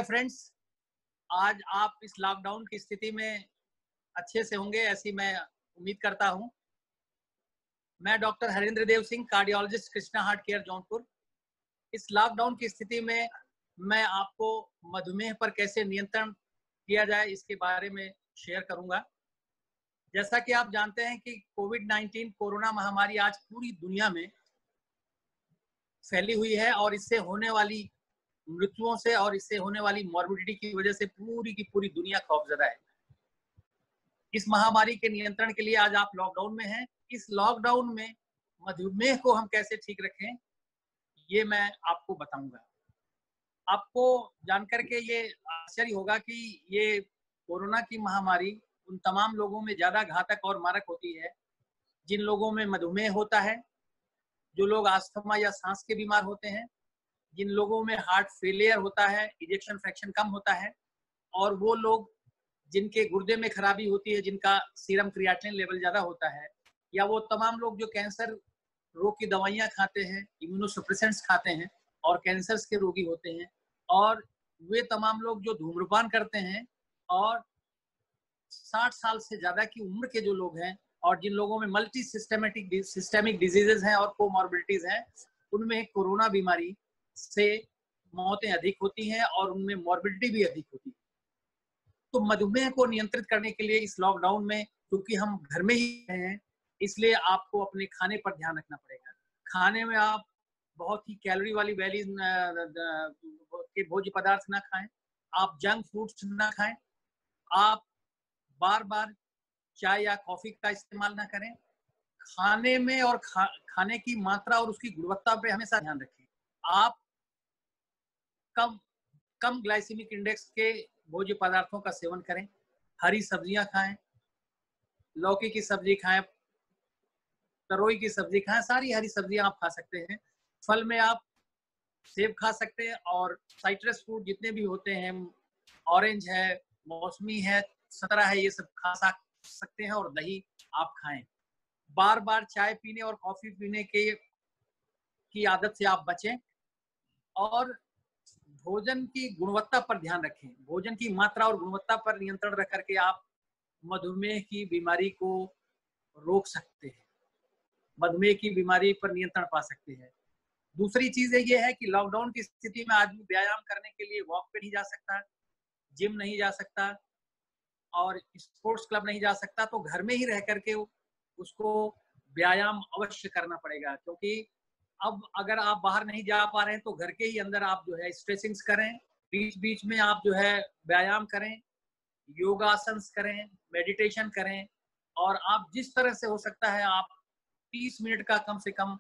Hi friends, आज आप इस लॉकडाउन की स्थिति में अच्छे से होंगे ऐसी मैं उम्मीद करता हूं। मैं doctor Harendra Dev Singh, cardiologist, Krishna heart care Jaunpur. इस लॉकडाउन की स्थिति में मैं आपको मधुमेह पर कैसे नियंत्रण किया जाए इसके बारे में शेयर करूंगा। जैसा कि आप जानते हैं कि कोविड-19 कोरोना महामारी आज पूरी दुनिया में फैली हुई है और इससे होने वाली मृत्युओं से और इससे होने वाली मॉर्बिडिटी की वजह से पूरी की पूरी दुनिया खौफजदा है। इस महामारी के नियंत्रण के लिए आज आप लॉकडाउन में हैं। इस लॉकडाउन में मधुमेह को हम कैसे ठीक रखें ये मैं आपको बताऊंगा। आपको जानकर के ये आश्चर्य होगा कि ये कोरोना की महामारी उन तमाम लोगों में ज्यादा घातक और मारक होती है जिन लोगों में मधुमेह होता है, जो लोग अस्थमा या सांस के बीमार होते हैं, जिन लोगों में हार्ट फेलियर होता है, इजेक्शन फ्रैक्शन कम होता है, और वो लोग जिनके गुर्दे में खराबी होती है, जिनका सीरम क्रिएटिनिन लेवल ज्यादा होता है, या वो तमाम लोग जो कैंसर रोग की दवाइयां खाते हैं, इम्यूनोसप्रेसेंट्स खाते हैं और कैंसर्स के रोगी होते हैं, और वे तमाम लोग जो धूम्रपान करते हैं और 60 साल से ज्यादा की उम्र के जो लोग हैं और जिन लोगों में मल्टी सिस्टेमिक डिजीजेज हैं और कोमॉर्बिडिटीज हैं, उनमें कोरोना बीमारी से मौतें अधिक होती हैं और उनमें मॉर्बिडिटी भी अधिक होती है। तो मधुमेह को नियंत्रित करने के लिए इस लॉकडाउन में, क्योंकि हम घर में ही हैं, इसलिए आपको अपने खाने पर ध्यान रखना पड़ेगा। खाने में आप बहुत ही कैलोरी वाली वैली के भोज्य पदार्थ ना खाएं, आप जंक फूड्स ना खाएं, आप बार बार चाय या कॉफी का इस्तेमाल ना करें। खाने में और खाने की मात्रा और उसकी गुणवत्ता पे हमेशा ध्यान रखें। आप कम ग्लाइसेमिक इंडेक्स के भोज्य पदार्थों का सेवन करें। हरी सब्जियां खाएं, लौकी की सब्जी खाएं, तरोई की सब्जी खाएं, सारी हरी सब्जियां आप खा सकते हैं। फल में आप सेब खा सकते हैं और साइट्रस फ्रूट जितने भी होते हैं, ऑरेंज है, मौसमी है, संतरा है, ये सब खा सकते हैं, और दही आप खाएं। बार बार चाय पीने और कॉफी पीने की आदत से आप बचें और भोजन की गुणवत्ता पर ध्यान रखें। भोजन की मात्रा और गुणवत्ता पर नियंत्रण रख करके आप मधुमेह की बीमारी को रोक सकते हैं, मधुमेह की बीमारी पर नियंत्रण पा सकते हैं। दूसरी चीज ये है कि लॉकडाउन की स्थिति में आदमी व्यायाम करने के लिए वॉक पे नहीं जा सकता, जिम नहीं जा सकता और स्पोर्ट्स क्लब नहीं जा सकता, तो घर में ही रह करके उसको व्यायाम अवश्य करना पड़ेगा। क्योंकि अब अगर आप बाहर नहीं जा पा रहे हैं तो घर के ही अंदर आप जो है स्ट्रेचिंग्स करें, बीच बीच में आप जो है व्यायाम करें, योगासन करें, मेडिटेशन करें, और आप जिस तरह से हो सकता है आप 30 मिनट का कम से कम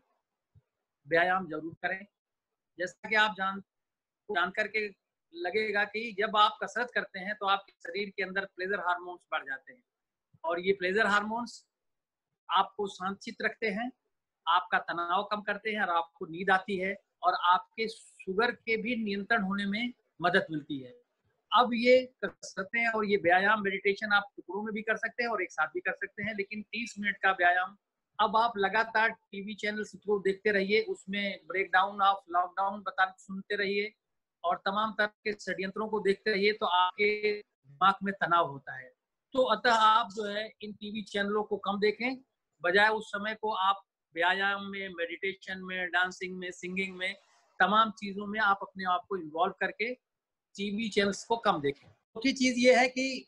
व्यायाम जरूर करें। जैसा कि आप जान करके लगेगा कि जब आप कसरत करते हैं तो आपके शरीर के अंदर प्लेजर हार्मोन्स बढ़ जाते हैं, और ये प्लेजर हार्मोन्स आपको शांतचित्त रखते हैं, आपका तनाव कम करते हैं और आपको नींद आती है, और आपके शुगर के भी नियंत्रण होने में मदद मिलती है। अब ये कसरतें और ये व्यायाम मेडिटेशन आप टुकड़ों में भी कर सकते हैं और एक साथ भी कर सकते हैं, लेकिन 30 मिनट का व्यायाम अब आप लगातार टीवी चैनल्स को देखते रहिए, उसमें ब्रेकडाउन ऑफ लॉकडाउन सुनते रहिए और तमाम तरह के षड्यंत्रों को देखते रहिए, तो आपके दिमाग में तनाव होता है। तो अतः आप जो है इन टीवी चैनलों को कम देखें, बजाय उस समय को आप व्यायाम में, मेडिटेशन में, डांसिंग में, सिंगिंग में, तमाम चीजों में आप अपने आप को इन्वॉल्व करके टीवी चैनल्स को कम देखें। दूसरी चीज ये है कि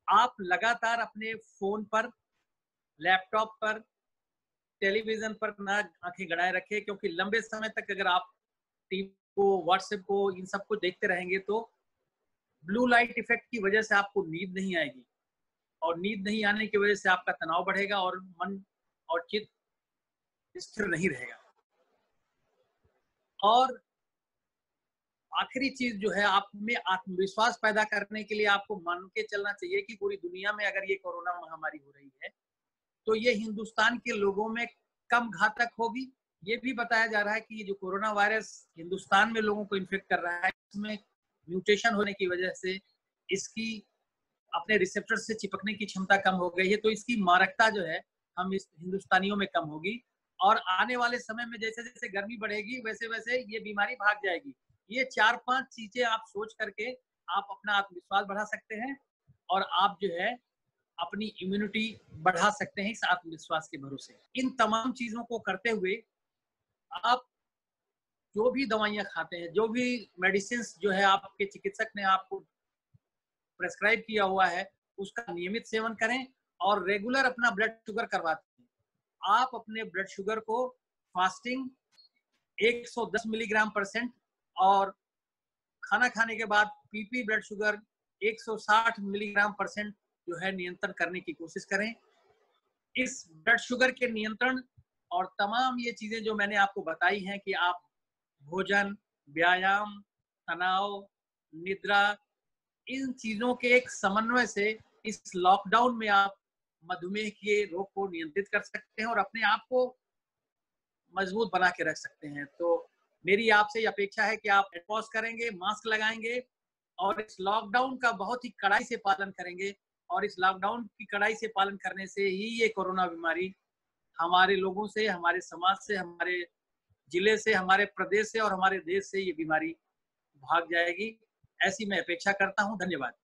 आप लगातार अपने फोन पर, लैपटॉप पर, टेलीविजन पर ना आंखें गड़ाए रखें, क्योंकि लंबे समय तक अगर आप टीवी को, व्हाट्सएप को, इन सब को देखते रहेंगे तो ब्लू लाइट इफेक्ट की वजह से आपको नींद नहीं आएगी, और नींद नहीं आने की वजह से आपका तनाव बढ़ेगा और मन और चित्त स्थिर नहीं रहेगा। और आखिरी चीज जो है, आप में आत्मविश्वास पैदा करने के लिए आपको मान के चलना चाहिए कि पूरी दुनिया में अगर ये कोरोना महामारी हो रही है तो ये हिंदुस्तान के लोगों में कम घातक होगी। ये भी बताया जा रहा है कि ये जो कोरोना वायरस हिंदुस्तान में लोगों को इन्फेक्ट कर रहा है, इसमें म्यूटेशन होने की वजह से इसकी अपने रिसेप्टर से चिपकने की क्षमता कम हो गई है, तो इसकी मारकता जो है हम इस हिंदुस्तानियों में कम होगी, और आने वाले समय में जैसे जैसे गर्मी बढ़ेगी वैसे वैसे ये बीमारी भाग जाएगी। ये 4-5 चीजें आप सोच करके आप अपना आत्मविश्वास बढ़ा सकते हैं और आप जो है अपनी इम्यूनिटी बढ़ा सकते हैं इस आत्मविश्वास के भरोसे। इन तमाम चीजों को करते हुए आप जो भी दवाइयाँ खाते हैं, जो भी मेडिसिन्स जो है आपके चिकित्सक ने आपको प्रेस्क्राइब किया हुआ है, उसका नियमित सेवन करें और रेगुलर अपना ब्लड शुगर करवाते हैं। आप अपने ब्लड शुगर को फास्टिंग 110 मिलीग्राम परसेंट और खाना खाने के बाद PP blood sugar 160 milligram percent जो है नियंत्रण करने की कोशिश करें। इस ब्लड शुगर के नियंत्रण और तमाम ये चीजें जो मैंने आपको बताई हैं कि आप भोजन, व्यायाम, तनाव, निद्रा, इन चीजों के एक समन्वय से इस लॉकडाउन में आप मधुमेह के रोग को नियंत्रित कर सकते हैं और अपने आप को मजबूत बना के रख सकते हैं। तो मेरी आपसे अपेक्षा है कि आप हैंड वॉश करेंगे, मास्क लगाएंगे और इस लॉकडाउन का बहुत ही कड़ाई से पालन करेंगे और इस लॉकडाउन की कड़ाई से पालन करने से ही ये कोरोना बीमारी हमारे लोगों से, हमारे समाज से, हमारे जिले से, हमारे प्रदेश से और हमारे देश से ये बीमारी भाग जाएगी। ऐसी मैं अपेक्षा करता हूँ। धन्यवाद।